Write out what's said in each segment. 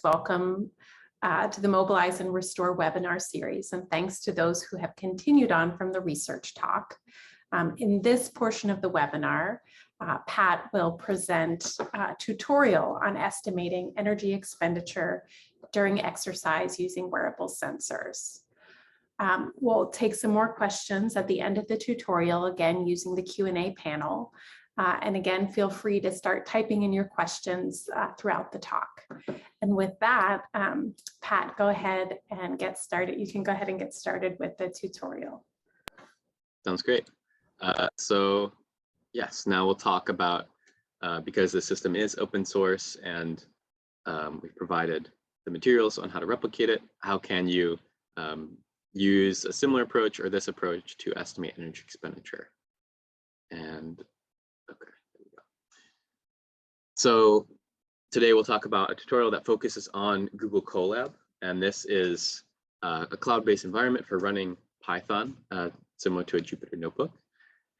Welcome to the Mobilize and Restore webinar series, and thanks to those who have continued on from the research talk. In this portion of the webinar, Pat will present a tutorial on estimating energy expenditure during exercise using wearable sensors. We'll take some more questions at the end of the tutorial, again using the Q&A panel. And again, feel free to start typing in your questions throughout the talk. And with that, Pat, go ahead and get started. You can go ahead and get started with the tutorial. Sounds great. So yes, now we'll talk about, because the system is open source and we've provided the materials on how to replicate it, how can you use a similar approach or this approach to estimate energy expenditure? And okay, there we go. So today we'll talk about a tutorial that focuses on Google Colab, and this is a cloud-based environment for running Python, similar to a Jupyter notebook.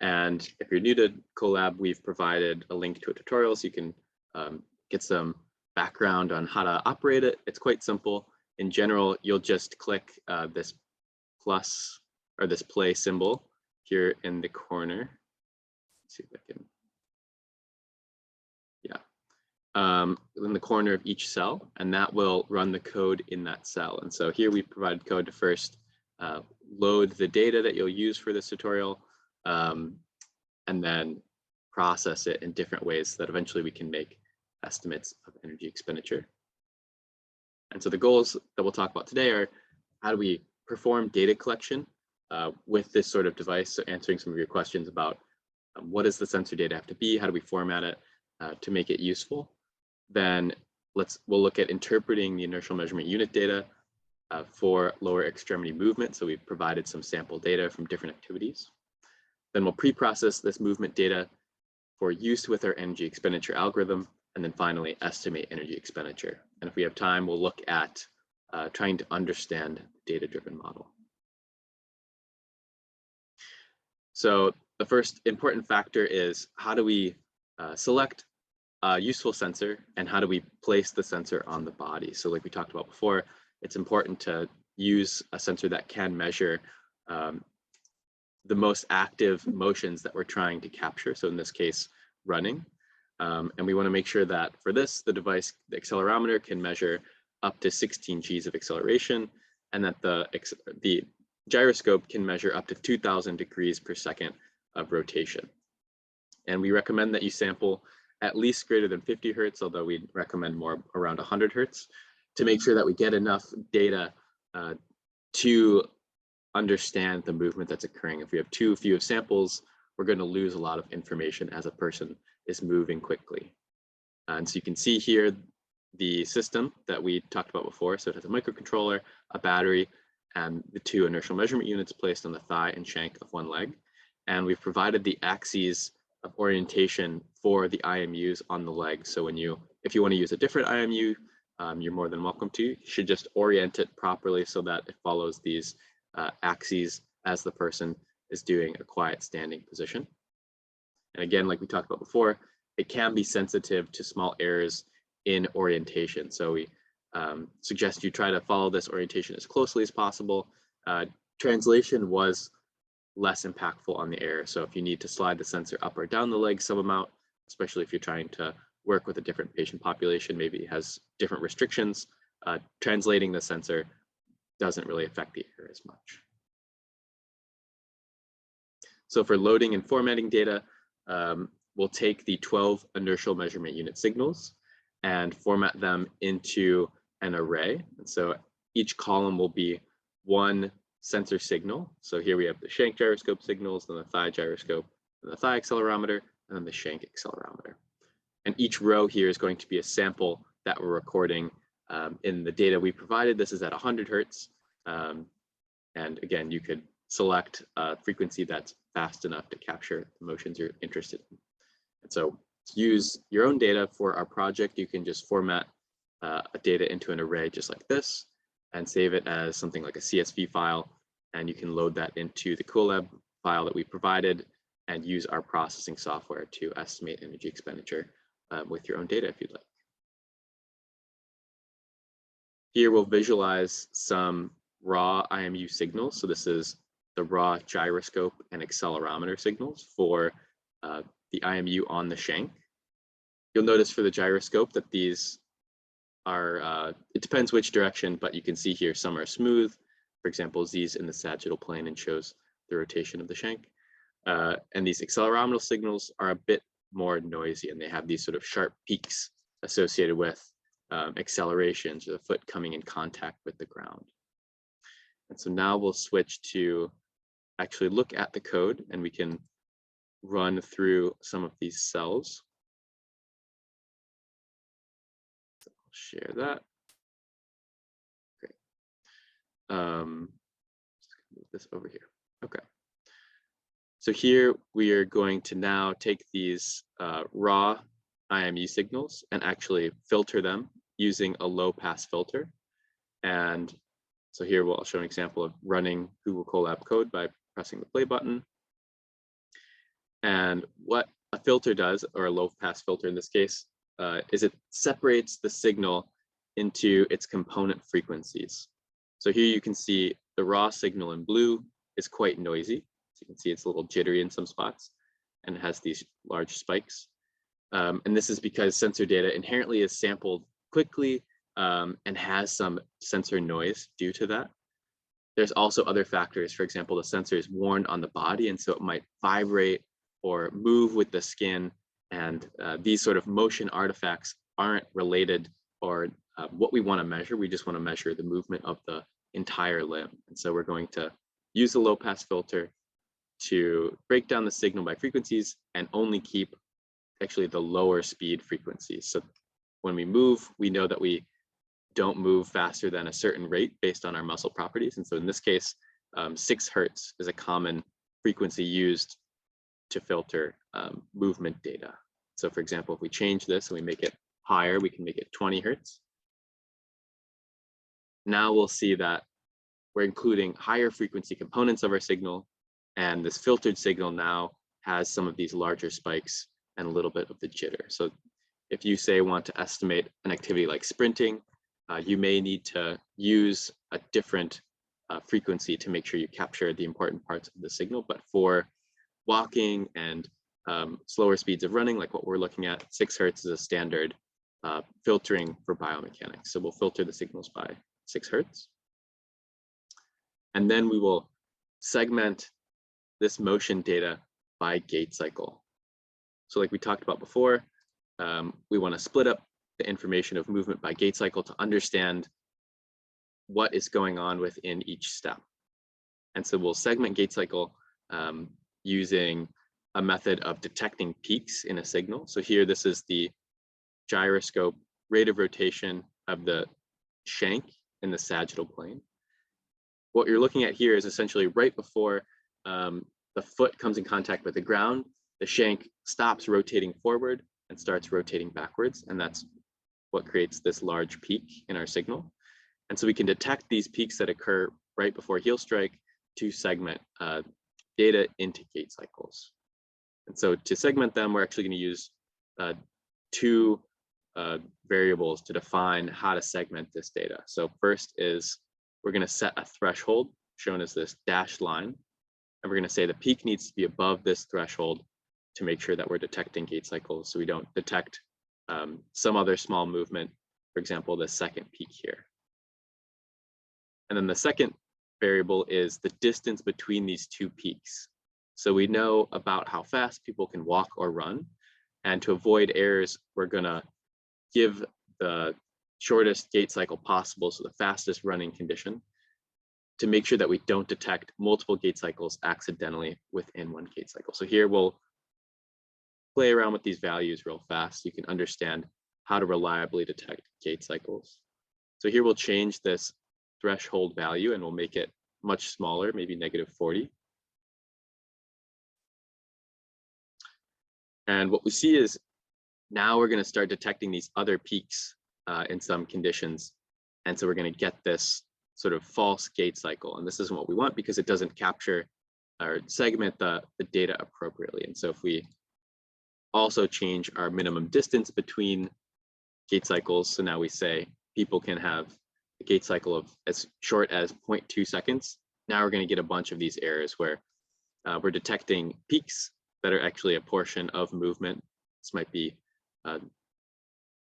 And if you're new to Colab, we've provided a link to a tutorial so you can get some background on how to operate it. It's quite simple. In general, you'll just click this plus or this play symbol here in the corner. Let's see if I can, in the corner of each cell, and that will run the code in that cell. And so here we provide code to first load the data that you'll use for this tutorial, and then process it in different ways so that eventually we can make estimates of energy expenditure. And so the goals that we'll talk about today are how do we perform data collection with this sort of device, so answering some of your questions about what does the sensor data have to be, how do we format it to make it useful. Then we'll look at interpreting the inertial measurement unit data for lower extremity movement. So we've provided some sample data from different activities. Then we'll pre-process this movement data for use with our energy expenditure algorithm, and then finally estimate energy expenditure. And if we have time, we'll look at trying to understand the data-driven model. So the first important factor is how do we select a useful sensor and how do we place the sensor on the body? So like we talked about before, it's important to use a sensor that can measure the most active motions that we're trying to capture. So in this case, running. And we want to make sure that for this, the device, the accelerometer can measure up to 16 Gs of acceleration, and that the gyroscope can measure up to 2,000 degrees per second of rotation. And we recommend that you sample at least greater than 50 Hertz, although we recommend more around 100 Hertz, to make sure that we get enough data to understand the movement that's occurring. If we have too few samples, we're going to lose a lot of information as a person is moving quickly. And so you can see here the system that we talked about before. So it has a microcontroller, a battery, and the two inertial measurement units placed on the thigh and shank of one leg. And we've provided the axes of orientation for the IMUs on the leg. So if you want to use a different IMU, you're more than welcome to. You should just orient it properly so that it follows these axes as the person is doing a quiet standing position. And again, like we talked about before, it can be sensitive to small errors in orientation. So we suggest you try to follow this orientation as closely as possible. Translation was less impactful on the error. So if you need to slide the sensor up or down the leg some amount, especially if you're trying to work with a different patient population, maybe it has different restrictions, translating the sensor doesn't really affect the error as much. So for loading and formatting data, we'll take the 12 inertial measurement unit signals and format them into an array. And so each column will be one sensor signal. So here we have the shank gyroscope signals, then the thigh gyroscope, then the thigh accelerometer, and then the shank accelerometer. And each row here is going to be a sample that we're recording in the data we provided. This is at 100 Hertz. And again, you could select a frequency that's fast enough to capture the motions you're interested in. And so to use your own data for our project, you can just format a data into an array just like this and save it as something like a CSV file. And you can load that into the Colab file that we provided and use our processing software to estimate energy expenditure with your own data if you'd like. Here we'll visualize some raw IMU signals. So this is the raw gyroscope and accelerometer signals for the IMU on the shank. You'll notice for the gyroscope that these are, it depends which direction, but you can see here some are smooth. For example, Z's in the sagittal plane and shows the rotation of the shank. And these accelerometer signals are a bit more noisy, and they have these sort of sharp peaks associated with accelerations or the foot coming in contact with the ground. And so now we'll switch to actually look at the code, and we can run through some of these cells. So I'll share that. Great. Just move this over here. Okay. So here we are going to now take these raw IMU signals and actually filter them using a low pass filter. And so here I'll show an example of running Google Colab code by pressing the play button. And what a filter does, or a low pass filter in this case, is it separates the signal into its component frequencies. So here you can see the raw signal in blue is quite noisy. So you can see it's a little jittery in some spots, and it has these large spikes. And this is because sensor data inherently is sampled quickly and has some sensor noise due to that. There's also other factors. For example, the sensor is worn on the body, and so it might vibrate or move with the skin. And these sort of motion artifacts aren't related or what we want to measure. We just want to measure the movement of the entire limb. And so we're going to use a low pass filter to break down the signal by frequencies and only keep actually the lower speed frequencies. So when we move, we know that we don't move faster than a certain rate based on our muscle properties. And so in this case, 6 Hertz is a common frequency used to filter movement data. So for example, if we change this and we make it higher, we can make it 20 Hertz. Now we'll see that we're including higher frequency components of our signal, and this filtered signal now has some of these larger spikes and a little bit of the jitter. So if you say want to estimate an activity like sprinting, you may need to use a different frequency to make sure you capture the important parts of the signal. But for walking and slower speeds of running, like what we're looking at, 6 Hertz is a standard filtering for biomechanics. So we'll filter the signals by 6 Hertz. And then we will segment this motion data by gait cycle. So like we talked about before, we want to split up the information of movement by gait cycle to understand what is going on within each step. And so we'll segment gait cycle using a method of detecting peaks in a signal. So here, this is the gyroscope rate of rotation of the shank in the sagittal plane. What you're looking at here is essentially right before the foot comes in contact with the ground, the shank stops rotating forward and starts rotating backwards. And that's what creates this large peak in our signal. And so we can detect these peaks that occur right before heel strike to segment data into gait cycles. And so to segment them, we're actually going to use 2 variables to define how to segment this data. So first is we're going to set a threshold shown as this dashed line. And we're going to say the peak needs to be above this threshold to make sure that we're detecting gait cycles, so we don't detect some other small movement, for example, the second peak here. And then the second variable is the distance between these 2 peaks. So we know about how fast people can walk or run. And to avoid errors, we're going to give the shortest gait cycle possible, so the fastest running condition, to make sure that we don't detect multiple gait cycles accidentally within one gait cycle. So here we'll play around with these values real fast so you can understand how to reliably detect gait cycles. So here we'll change this threshold value and we'll make it much smaller, maybe -40. And what we see is now we're going to start detecting these other peaks in some conditions. And so we're going to get this sort of false gait cycle. And this isn't what we want because it doesn't capture or segment the data appropriately. And so if we also change our minimum distance between gait cycles, so now we say people can have a gait cycle of as short as 0.2 seconds, now we're going to get a bunch of these errors where we're detecting peaks that are actually a portion of movement. This might be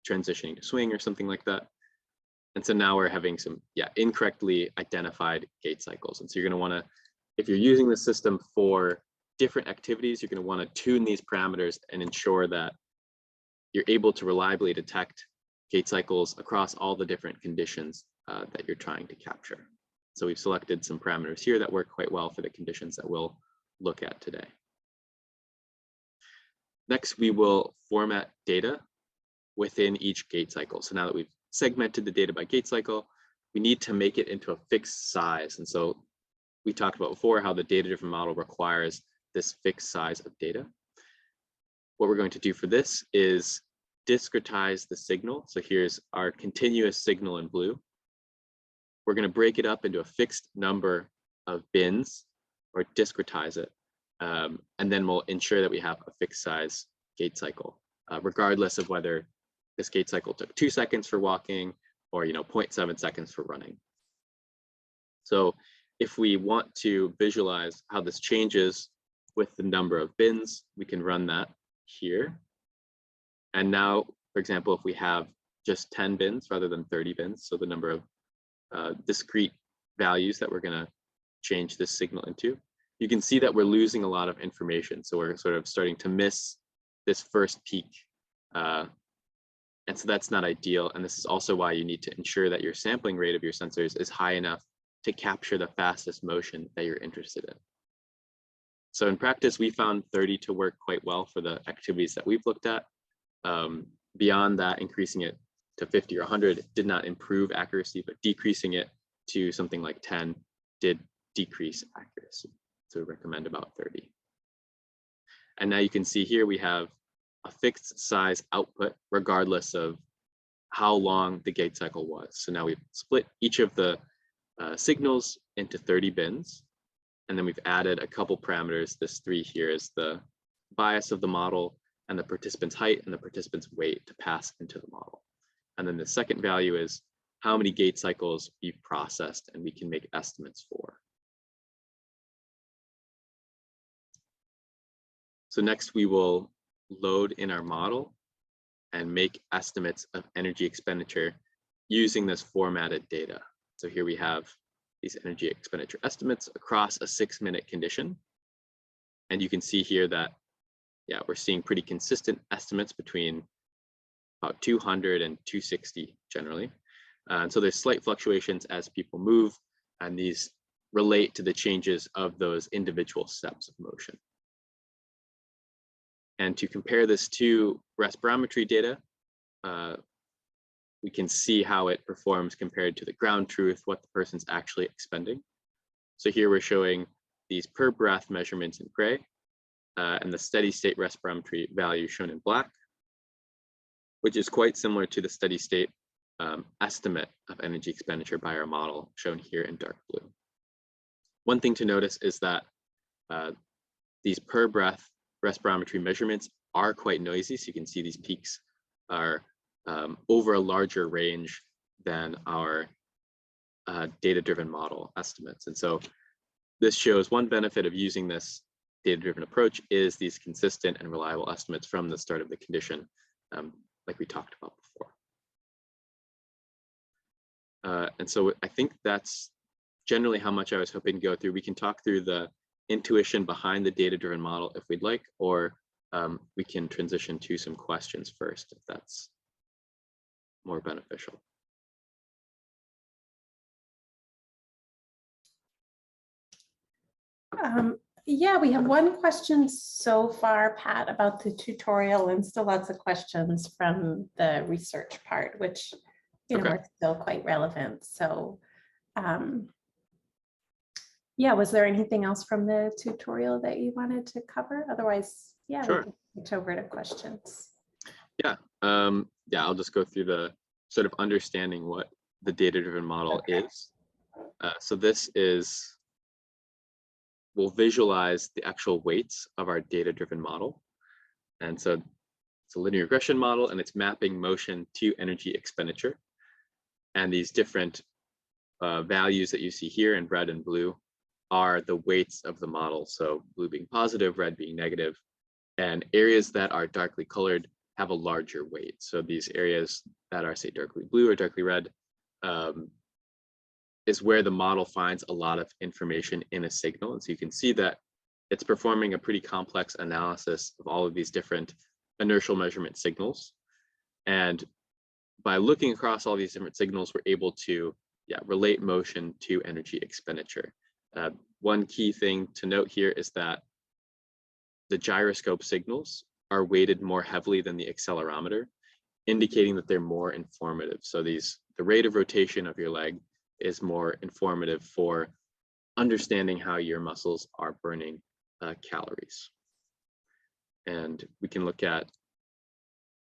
transitioning to swing or something like that. And so now we're having some, incorrectly identified gait cycles. And so you're going to want to, if you're using the system for different activities, you're going to want to tune these parameters and ensure that you're able to reliably detect gait cycles across all the different conditions that you're trying to capture. So we've selected some parameters here that work quite well for the conditions that we'll look at today. Next, we will format data within each gait cycle. So now that we've segmented the data by gait cycle, we need to make it into a fixed size. And so we talked about before how the data-driven model requires this fixed size of data. What we're going to do for this is discretize the signal. So here's our continuous signal in blue. We're going to break it up into a fixed number of bins, or discretize it. And then we'll ensure that we have a fixed size gait cycle, regardless of whether this gait cycle took 2 seconds for walking or 0.7 seconds for running. So if we want to visualize how this changes with the number of bins, we can run that here. And now, for example, if we have just 10 bins rather than 30 bins, so the number of discrete values that we're going to change this signal into, you can see that we're losing a lot of information. So we're sort of starting to miss this first peak. And so that's not ideal. And this is also why you need to ensure that your sampling rate of your sensors is high enough to capture the fastest motion that you're interested in. So in practice, we found 30 to work quite well for the activities that we've looked at. Beyond that, increasing it to 50 or 100 did not improve accuracy, but decreasing it to something like 10 did decrease accuracy. So we recommend about 30. And now you can see here we have a fixed size output regardless of how long the gait cycle was. So now we've split each of the signals into 30 bins, and then we've added a couple parameters. This 3 here is the bias of the model and the participant's height and the participant's weight to pass into the model. And then the second value is how many gait cycles we've processed and we can make estimates for. So next we will load in our model and make estimates of energy expenditure using this formatted data. So here we have these energy expenditure estimates across a 6-minute condition. And you can see here that, we're seeing pretty consistent estimates between about 200 and 260 generally. And so there's slight fluctuations as people move, and these relate to the changes of those individual steps of motion. And to compare this to respirometry data, we can see how it performs compared to the ground truth, what the person's actually expending. So here we're showing these per breath measurements in gray, and the steady state respirometry value shown in black, which is quite similar to the steady state estimate of energy expenditure by our model shown here in dark blue. One thing to notice is that these per breath respirometry measurements are quite noisy. So you can see these peaks are over a larger range than our data-driven model estimates. And so this shows one benefit of using this data-driven approach is these consistent and reliable estimates from the start of the condition, like we talked about before. And so I think that's generally how much I was hoping to go through. We can talk through the intuition behind the data-driven model if we'd like, or we can transition to some questions first if that's more beneficial. Yeah, we have one question so far, Pat, about the tutorial, and still lots of questions from the research part, which are still quite relevant. So yeah, was there anything else from the tutorial that you wanted to cover? Otherwise, yeah, sure. We can switch over to questions. Yeah, I'll just go through the sort of understanding what the data-driven model is. So this is, we'll visualize the actual weights of our data-driven model. And so it's a linear regression model, and it's mapping motion to energy expenditure. And these different values that you see here in red and blue are the weights of the model. So blue being positive, red being negative, and areas that are darkly colored have a larger weight. So these areas that are, say, darkly blue or darkly red is where the model finds a lot of information in a signal. And so you can see that it's performing a pretty complex analysis of all of these different inertial measurement signals. And by looking across all these different signals, we're able to relate motion to energy expenditure. One key thing to note here is that the gyroscope signals are weighted more heavily than the accelerometer, indicating that they're more informative. So the rate of rotation of your leg is more informative for understanding how your muscles are burning calories. And we can look at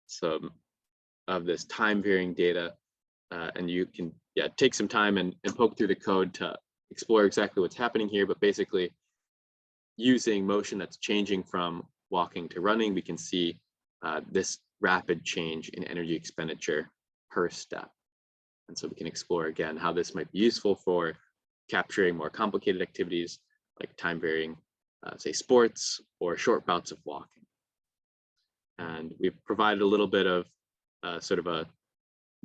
some of this time varying data, and you can take some time and poke through the code to explore exactly what's happening here. But basically, using motion that's changing from walking to running, we can see this rapid change in energy expenditure per step. And so we can explore again how this might be useful for capturing more complicated activities like time varying, say, sports or short bouts of walking. And we've provided a little bit of sort of a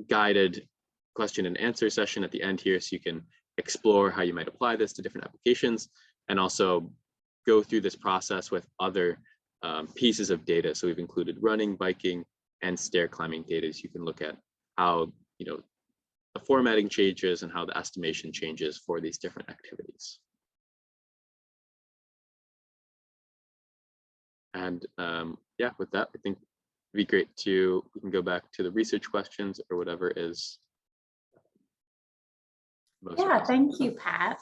guided question and answer session at the end here, so you can explore how you might apply this to different applications and also go through this process with other pieces of data. So we've included running, biking, and stair climbing data, so you can look at how the formatting changes and how the estimation changes for these different activities. And with that, I think it'd be great we can go back to the research questions or whatever is most. Yeah, thank you, Pat.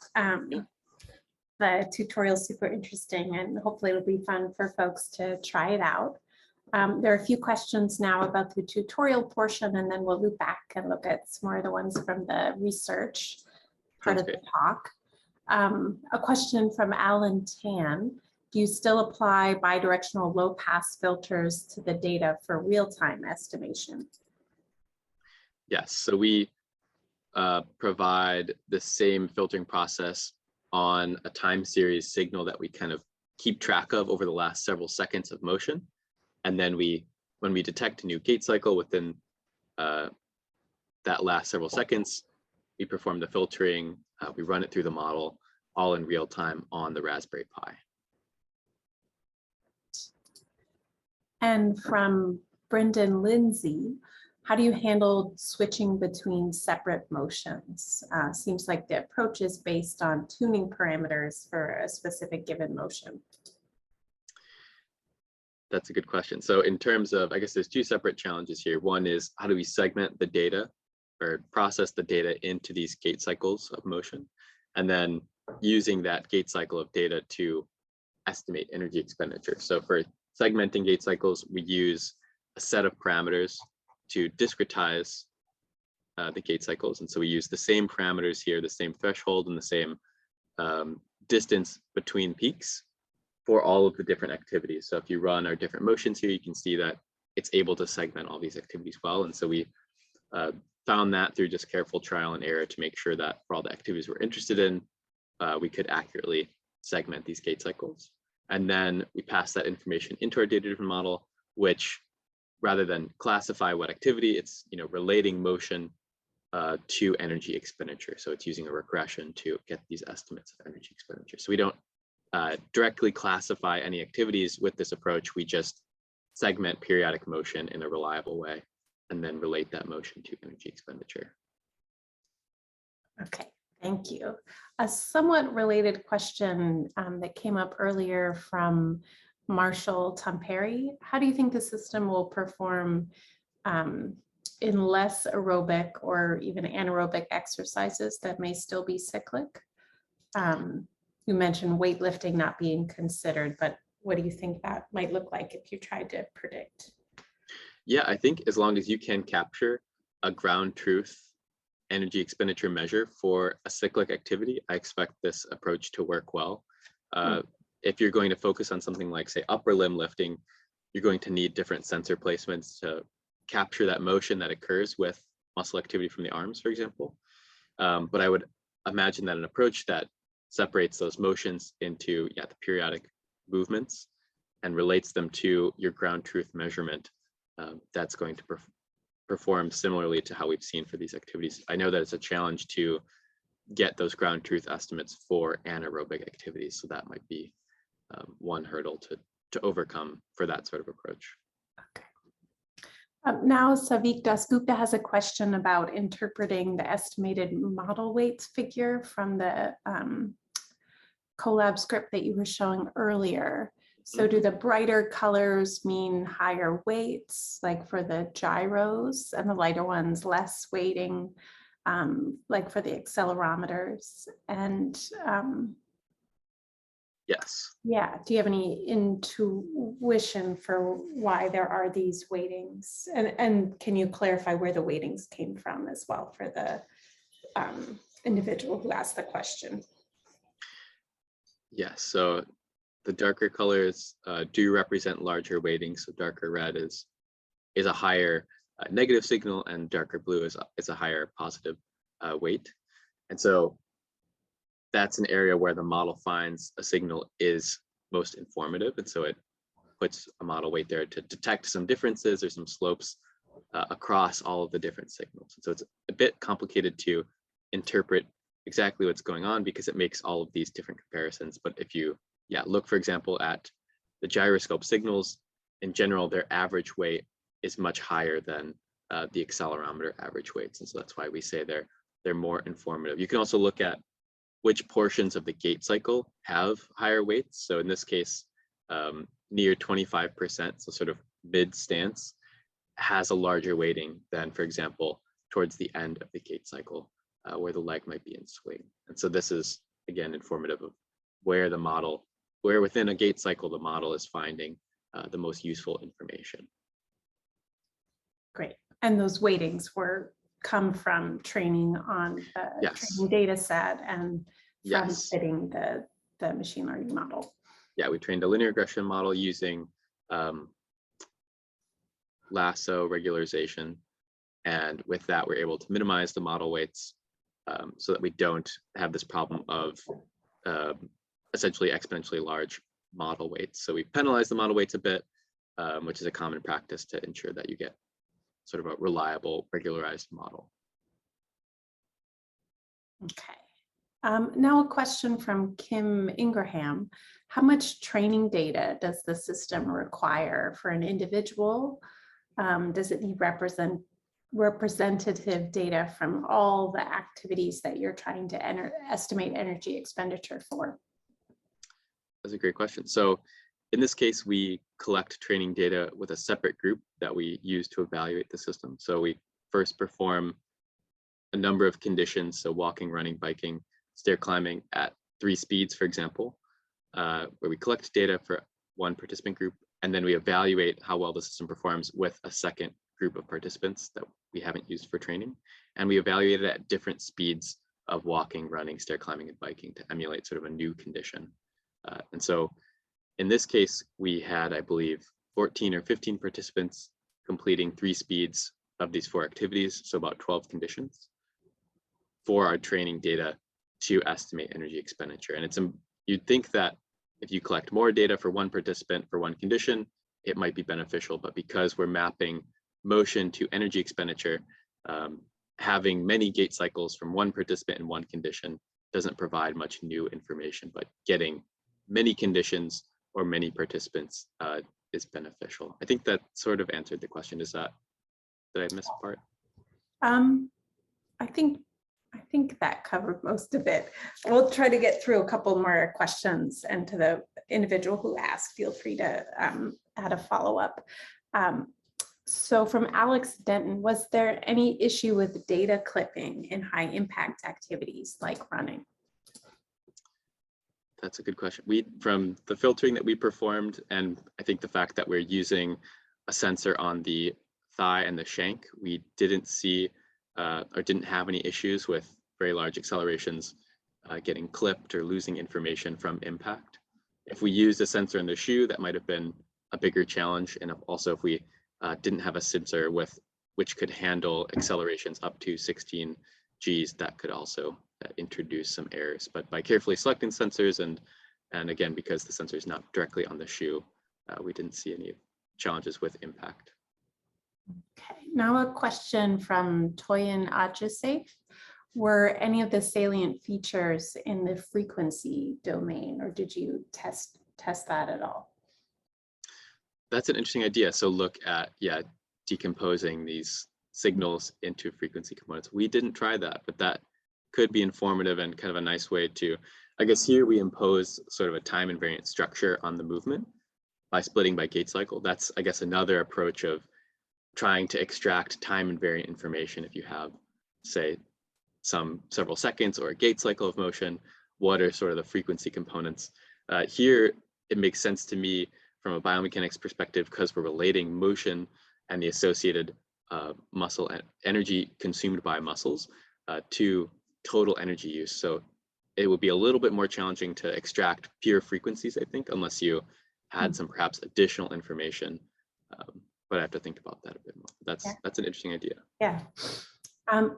The tutorial is super interesting, and hopefully it'll be fun for folks to try it out. There are a few questions now about the tutorial portion, and then we'll loop back and look at some more of the ones from the research part of the talk. A question from Alan Tan. Do you still apply bidirectional low-pass filters to the data for real-time estimation? Yes, so we provide the same filtering process on a time series signal that we kind of keep track of over the last several seconds of motion. And then when we detect a new gait cycle within that last several seconds, we perform the filtering, we run it through the model, all in real time on the Raspberry Pi. And from Brendan Lindsay, how do you handle switching between separate motions? Seems like the approach is based on tuning parameters for a specific given motion. That's a good question. So in terms of, I guess there's two separate challenges here. One is how do we segment the data or process the data into these gait cycles of motion, and then using that gait cycle of data to estimate energy expenditure. So for segmenting gait cycles, we use a set of parameters to discretize the gait cycles. And so we use the same parameters here, the same threshold and the same distance between peaks for all of the different activities. So if you run our different motions here, you can see that it's able to segment all these activities well. And so we found that through just careful trial and error to make sure that for all the activities we're interested in, we could accurately segment these gait cycles. And then we pass that information into our data-driven model, which rather than classify what activity, it's relating motion to energy expenditure. So it's using a regression to get these estimates of energy expenditure. So we don't directly classify any activities with this approach. We just segment periodic motion in a reliable way and then relate that motion to energy expenditure. Okay, thank you. A somewhat related question that came up earlier from Marshall Tamperi. How do you think the system will perform in less aerobic or even anaerobic exercises that may still be cyclic? You mentioned weightlifting not being considered, but what do you think that might look like if you tried to predict? Yeah, I think as long as you can capture a ground truth energy expenditure measure for a cyclic activity, I expect this approach to work well. If you're going to focus on something like, say, upper limb lifting, you're going to need different sensor placements to capture that motion that occurs with muscle activity from the arms, for example. But I would imagine that an approach that separates those motions into the periodic movements and relates them to your ground truth measurement, that's going to perform similarly to how we've seen for these activities. I know that it's a challenge to get those ground truth estimates for anaerobic activities, so that might be one hurdle to overcome for that sort of approach. Okay. Now, Savik Dasgupta has a question about interpreting the estimated model weights figure from the Colab script that you were showing earlier. So do the brighter colors mean higher weights, like for the gyros, and the lighter ones less weighting, like for the accelerometers? And yes. Yeah, do you have any intuition for why there are these weightings? And can you clarify where the weightings came from as well for the individual who asked the question? Yes, so the darker colors do represent larger weightings. So darker red is a higher negative signal, and darker blue is a higher positive weight. And so that's an area where the model finds a signal is most informative. And so it puts a model weight there to detect some differences or some slopes across all of the different signals. And so it's a bit complicated to interpret exactly what's going on because it makes all of these different comparisons. But if you look, for example, at the gyroscope signals, in general, their average weight is much higher than the accelerometer average weights. And so that's why we say they're more informative. You can also look at which portions of the gait cycle have higher weights. So in this case, near 25%, so sort of mid stance, has a larger weighting than, for example, towards the end of the gait cycle, where the leg might be in swing. And so this is, again, informative of where within a gait cycle, the model is finding the most useful information. Great. And those weightings come from training on the training data set and from fitting the machine learning model. Yeah, we trained a linear regression model using lasso regularization. And with that, we're able to minimize the model weights so that we don't have this problem of essentially exponentially large model weights. So we penalize the model weights a bit, which is a common practice to ensure that you get sort of a reliable, regularized model. Okay. Now a question from Kim Ingraham. How much training data does the system require for an individual? Does it need representative data from all the activities that you're trying to estimate energy expenditure for? That's a great question. So in this case, we collect training data with a separate group that we use to evaluate the system. So we first perform a number of conditions, so walking, running, biking, stair climbing at 3 speeds, for example, where we collect data for one participant group, and then we evaluate how well the system performs with a second group of participants that we haven't used for training. And we evaluate it at different speeds of walking, running, stair climbing, and biking to emulate sort of a new condition. And so in this case, we had, I believe, 14 or 15 participants completing 3 speeds of these 4 activities, so about 12 conditions for our training data to estimate energy expenditure. And you'd think that if you collect more data for one participant for one condition, it might be beneficial, but because we're mapping motion to energy expenditure, having many gait cycles from one participant in one condition doesn't provide much new information, but getting many conditions or many participants is beneficial. I think that sort of answered the question. Did I miss a part? I think that covered most of it. We'll try to get through a couple more questions, and to the individual who asked, feel free to add a follow-up. So from Alex Denton, was there any issue with data clipping in high impact activities like running? That's a good question. From the filtering that we performed, and I think the fact that we're using a sensor on the thigh and the shank, we didn't see or didn't have any issues with very large accelerations getting clipped or losing information from impact. If we used a sensor in the shoe, that might have been a bigger challenge. And also if we didn't have a sensor which could handle accelerations up to 16 geez, that could also introduce some errors. But by carefully selecting sensors and again, because the sensor is not directly on the shoe, we didn't see any challenges with impact. Okay, now a question from Toyin Ajasef. Were any of the salient features in the frequency domain, or did you test that at all? That's an interesting idea. So look at, decomposing these signals into frequency components. We didn't try that, but that could be informative and kind of a nice way to, I guess here we impose sort of a time invariant structure on the movement by splitting by gait cycle. That's, I guess, another approach of trying to extract time invariant information. If you have, say, several seconds or a gait cycle of motion, what are sort of the frequency components? Here, it makes sense to me from a biomechanics perspective because we're relating motion and the associated muscle energy consumed by muscles to total energy use. So it would be a little bit more challenging to extract pure frequencies, I think, unless you had some perhaps additional information. But I have to think about that a bit more. That's an interesting idea. Yeah.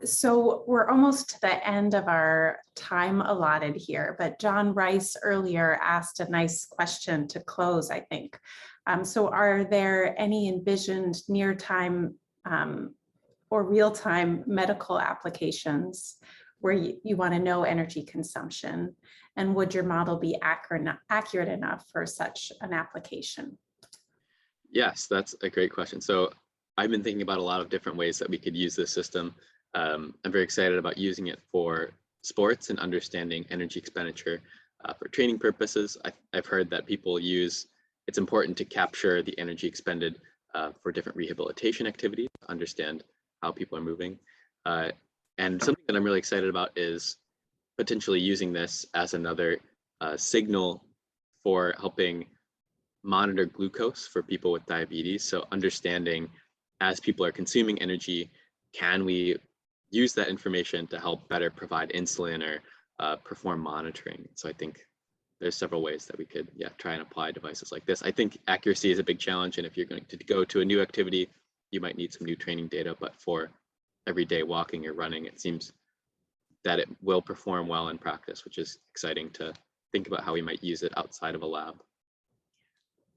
So we're almost to the end of our time allotted here, but John Rice earlier asked a nice question to close, I think. So are there any envisioned near-time or real-time medical applications where you want to know energy consumption? And would your model be accurate enough for such an application? Yes, that's a great question. So I've been thinking about a lot of different ways that we could use this system. I'm very excited about using it for sports and understanding energy expenditure for training purposes. I've heard that people it's important to capture the energy expended for different rehabilitation activities, understand how people are moving. And something that I'm really excited about is potentially using this as another signal for helping monitor glucose for people with diabetes. So understanding as people are consuming energy, can we use that information to help better provide insulin or perform monitoring? So I think there's several ways that we could try and apply devices like this. I think accuracy is a big challenge, and if you're going to go to a new activity, you might need some new training data, but for everyday walking or running, it seems that it will perform well in practice, which is exciting to think about how we might use it outside of a lab.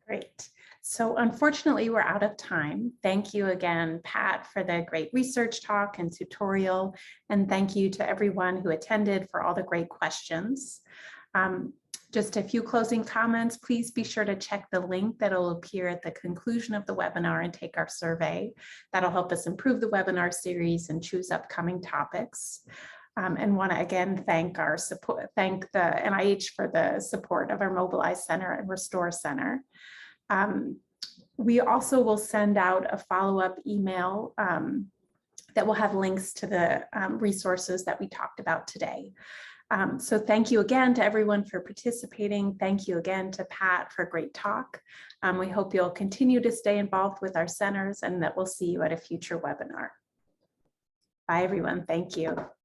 Great. So unfortunately, we're out of time. Thank you again, Pat, for the great research talk and tutorial. And thank you to everyone who attended for all the great questions. Just a few closing comments. Please be sure to check the link that'll appear at the conclusion of the webinar and take our survey. That'll help us improve the webinar series and choose upcoming topics. And want to again thank the NIH for the support of our Mobilize Center and Restore Center. We also will send out a follow-up email that will have links to the resources that we talked about today. So thank you again to everyone for participating. Thank you again to Pat for a great talk. We hope you'll continue to stay involved with our centers and that we'll see you at a future webinar. Bye everyone, thank you.